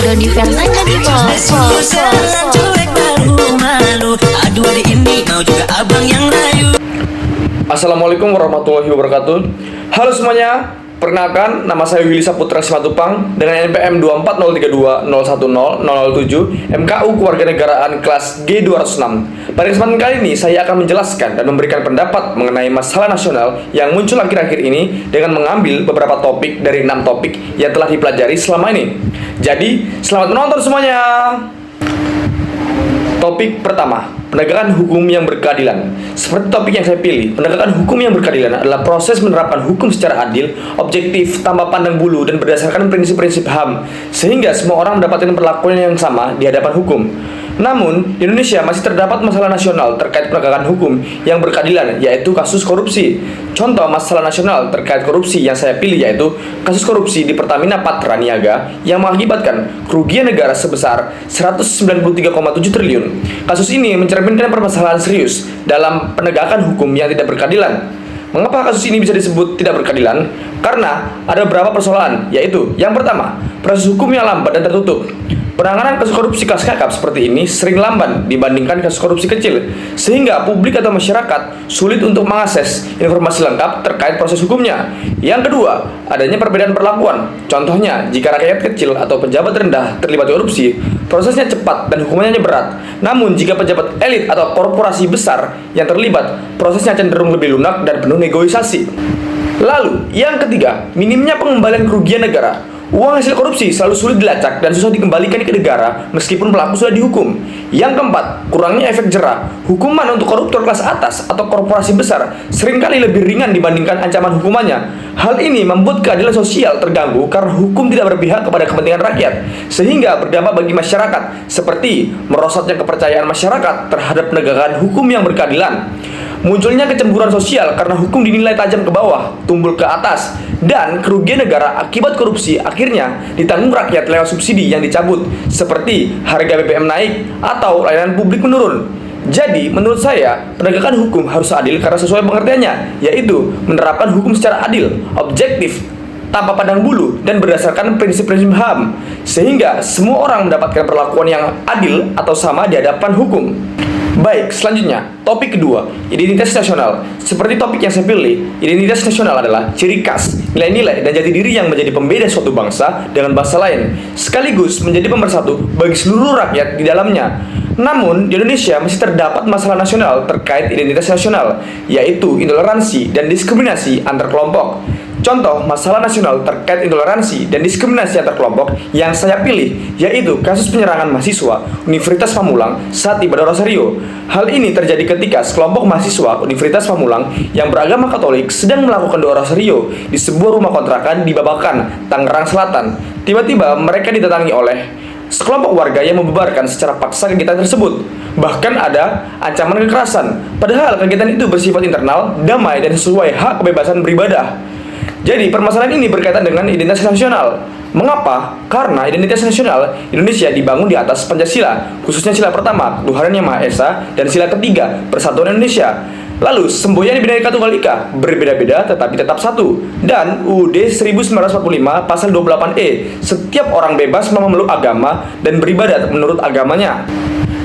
Doni Fernanda di bos. Cuek malu-malu, aduh adik ini mau juga abang yang rayu. Assalamualaikum warahmatullahi wabarakatuh. Halo semuanya, perkenalkan nama saya Willy Saputra Simatupang dengan NPM 24032010007 MKU Kewarganegaraan kelas G206. Pada kesempatan kali ini saya akan menjelaskan dan memberikan pendapat mengenai masalah nasional yang muncul akhir-akhir ini dengan mengambil beberapa topik dari 6 topik yang telah dipelajari selama ini. Jadi, selamat menonton semuanya. Topik pertama, penegakan hukum yang berkeadilan. Seperti topik yang saya pilih, penegakan hukum yang berkeadilan adalah proses menerapkan hukum secara adil, objektif, tanpa pandang bulu, dan berdasarkan prinsip-prinsip HAM, sehingga semua orang mendapatkan perlakuan yang sama di hadapan hukum. Namun, di Indonesia masih terdapat masalah nasional terkait penegakan hukum yang berkeadilan, yaitu kasus korupsi. Contoh masalah nasional terkait korupsi yang saya pilih yaitu kasus korupsi di Pertamina Patra Niaga yang mengakibatkan kerugian negara sebesar 193,7 triliun. Kasus ini mencerminkan permasalahan serius dalam penegakan hukum yang tidak berkeadilan. Mengapa kasus ini bisa disebut tidak berkeadilan? Karena ada beberapa persoalan, yaitu yang pertama, proses hukum yang lambat dan tertutup. Penanganan kasus korupsi kelas kakap seperti ini sering lamban dibandingkan kasus korupsi kecil, sehingga publik atau masyarakat sulit untuk mengakses informasi lengkap terkait proses hukumnya. Yang kedua, adanya perbedaan perlakuan. Contohnya, jika rakyat kecil atau pejabat rendah terlibat korupsi, prosesnya cepat dan hukumannya berat. Namun, jika pejabat elit atau korporasi besar yang terlibat, prosesnya cenderung lebih lunak dan penuh negosiasi. Lalu, yang ketiga, minimnya pengembalian kerugian negara. Uang hasil korupsi selalu sulit dilacak dan susah dikembalikan ke negara meskipun pelaku sudah dihukum. Yang keempat, kurangnya efek jera. Hukuman untuk koruptor kelas atas atau korporasi besar seringkali lebih ringan dibandingkan ancaman hukumannya. Hal ini membuat keadilan sosial terganggu karena hukum tidak berpihak kepada kepentingan rakyat, sehingga berdampak bagi masyarakat, seperti merosotnya kepercayaan masyarakat terhadap penegakan hukum yang berkeadilan. Munculnya kecemburuan sosial karena hukum dinilai tajam ke bawah, tumbul ke atas, dan kerugian negara akibat korupsi akhirnya ditanggung rakyat lewat subsidi yang dicabut, seperti harga BBM naik atau layanan publik menurun. Jadi, menurut saya, penegakan hukum harus adil karena sesuai pengertiannya, yaitu menerapkan hukum secara adil, objektif, tanpa pandang bulu, dan berdasarkan prinsip-prinsip HAM, sehingga semua orang mendapatkan perlakuan yang adil atau sama di hadapan hukum. Baik, selanjutnya, topik kedua, identitas nasional. Seperti topik yang saya pilih, identitas nasional adalah ciri khas, nilai-nilai, dan jati diri yang menjadi pembeda suatu bangsa dengan bangsa lain, sekaligus menjadi pemersatu bagi seluruh rakyat di dalamnya. Namun, di Indonesia masih terdapat masalah nasional terkait identitas nasional, yaitu intoleransi dan diskriminasi antar kelompok. Contoh masalah nasional terkait intoleransi dan diskriminasi antar kelompok yang saya pilih yaitu kasus penyerangan mahasiswa Universitas Pamulang saat di Rosario. Hal ini terjadi ketika sekelompok mahasiswa Universitas Pamulang yang beragama Katolik sedang melakukan doa Rosario di sebuah rumah kontrakan di Babakan, Tangerang Selatan. Tiba-tiba mereka didatangi oleh sekelompok warga yang membubarkan secara paksa kegiatan tersebut. Bahkan ada ancaman kekerasan. Padahal kegiatan itu bersifat internal, damai, dan sesuai hak kebebasan beribadah. Jadi permasalahan ini berkaitan dengan identitas nasional. Mengapa? Karena identitas nasional Indonesia dibangun di atas Pancasila, khususnya sila pertama, Tuhan Yang Maha Esa, dan sila ketiga, Persatuan Indonesia. Lalu, semboyan di Bhinneka Tunggal Ika berbeda-beda tetapi tetap satu. Dan UUD 1945 pasal 28E, setiap orang bebas memeluk agama dan beribadat menurut agamanya.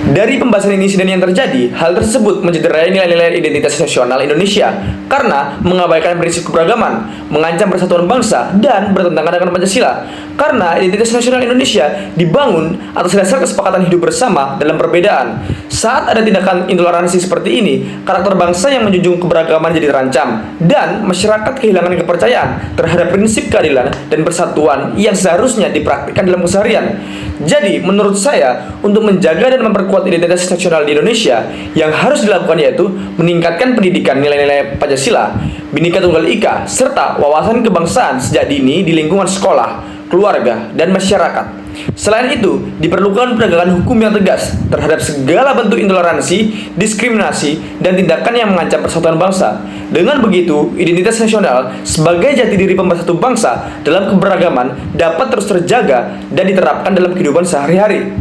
Dari pembahasan insiden yang terjadi, hal tersebut mencederai nilai-nilai identitas nasional Indonesia karena mengabaikan prinsip keberagaman, mengancam persatuan bangsa, dan bertentangan dengan Pancasila. Karena identitas nasional Indonesia dibangun atas dasar kesepakatan hidup bersama dalam perbedaan. Saat ada tindakan intoleransi seperti ini, karakter bangsa yang menjunjung keberagaman jadi terancam, dan masyarakat kehilangan kepercayaan terhadap prinsip keadilan dan persatuan yang seharusnya dipraktikkan dalam keseharian. Jadi, menurut saya, untuk menjaga dan memperkuat identitas nasional di Indonesia, yang harus dilakukan yaitu meningkatkan pendidikan nilai-nilai Pancasila, Bhinneka Tunggal Ika, serta wawasan kebangsaan sejak dini di lingkungan sekolah, keluarga, dan masyarakat. Selain itu, diperlukan penegakan hukum yang tegas terhadap segala bentuk intoleransi, diskriminasi, dan tindakan yang mengancam persatuan bangsa. Dengan begitu, identitas nasional sebagai jati diri pemersatu bangsa dalam keberagaman dapat terus terjaga dan diterapkan dalam kehidupan sehari-hari.